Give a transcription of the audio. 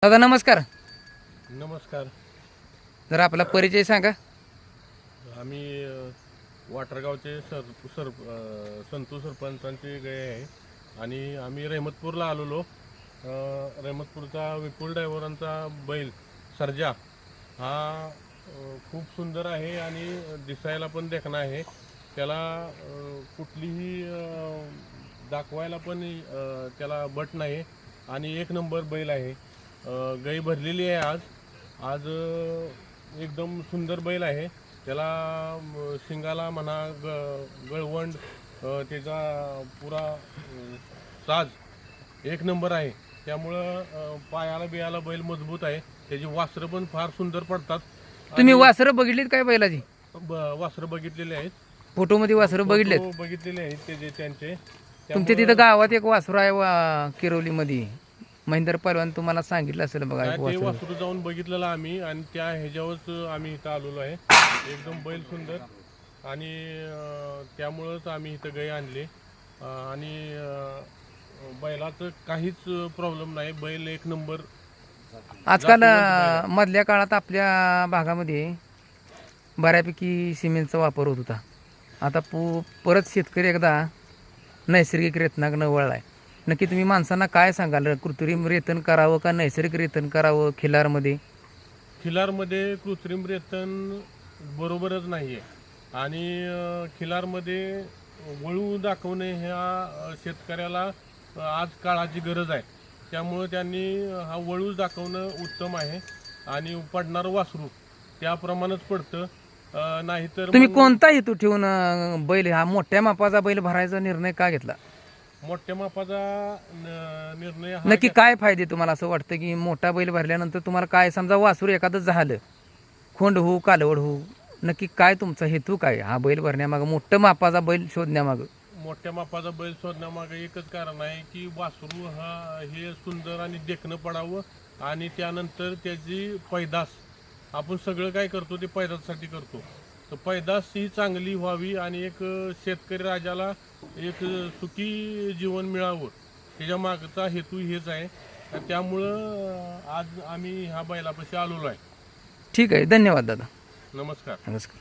दादा नमस्कार. नमस्कार. जरा आपला परिचय सांगा. आम्ही वाटरगावचे संतू सरपंचांचे गाय आहे आणि आम्ही रहमतपूरला आलेलो. रहमतपूरचा विपुल ड्रायव्हरांचा बैल सर्जा हा खूप सुंदर आहे आणि दिसायला पण देखणा आहे. त्याला कुठलीही दाखवायला पण त्याला बट नाही आणि एक नंबर बैल आहे. गाई भरलेली आहे. आज एकदम सुंदर बैल आहे. त्याला शिंगाला म्हणा गळवंड त्याचा पुरा साज एक नंबर आहे. त्यामुळं पायाला बियाला बैल मजबूत आहे. त्याची वासरं पण फार सुंदर पडतात. तुम्ही वासरं बघितलीत काय बैलाची? वासरं बघितलेले आहेत. फोटोमध्ये वासरं बघितलेत? बघितलेले आहेत त्यांचे. तुमच्या तिथं गावात एक वासरू आहे किरोलीमध्ये, महेंद्र पहलवान तुम्हाला सांगितलं असेल बघा. ते वासरू जाऊन बघितलेलं आम्ही आणि त्या ह्याच्यावरच आम्ही इथं आलेलो आहे. एकदम बैल सुंदर आणि त्यामुळंच आम्ही इथं गाय आणली आणि बैलाचं काहीच प्रॉब्लेम नाही. बैल एक नंबर. आजकाल मधल्या काळात आपल्या भागामध्ये बऱ्यापैकी सिमेंटचा वापर होत होता. आता परत शेतकरी एकदा नैसर्गिक रेतनाकडे वळलाय. नक्की तुम्ही माणसांना काय सांगाल? कृत्रिम रेतन करावं का नैसर्गिक रेतन करावं? खिलारमध्ये कृत्रिम रेतन बरोबरच नाही आहे आणि खिलारमध्ये वळू दाखवणे ह्या शेतकऱ्याला आज काळाची गरज आहे. त्यामुळं त्यांनी हा वळू दाखवणं उत्तम आहे आणि पडणारं वासरू त्याप्रमाणेच पडतं. नाहीतर तुम्ही कोणता हेतू ठेवून बैल हा मोठ्या मापाचा बैल भरायचा निर्णय का घेतला? मोठ्या मापाचा निर्णय नक्की काय फायदे तुम्हाला असं वाटतं की मोठा बैल भरल्यानंतर तुम्हाला काय, समजा वासरू एखादं झालं, खोंड हो कालवड हो, नक्की काय तुमचा हेतू काय हा बैल भरण्यामागं, मोठ्या मापाचा बैल शोधण्यामागं? मोठ्या मापाचा बैल शोधण्यामागे एकच कारण आहे की वासरू हे सुंदर आणि देखणं पडावं आणि त्यानंतर त्याची पैदास आपण सगळं काय करतो ते पैदाससाठी करतो. तर पैदास ही चांगली व्हावी आणि एक शेतकरी राजाला एक सुखी जीवन मिळावं त्याच्या मागचा हेतू हेच आहे. त्यामुळं आज आम्ही ह्या बैलापाशी आलेलो आहे. ठीक आहे, धन्यवाद दादा. नमस्कार. नमस्कार.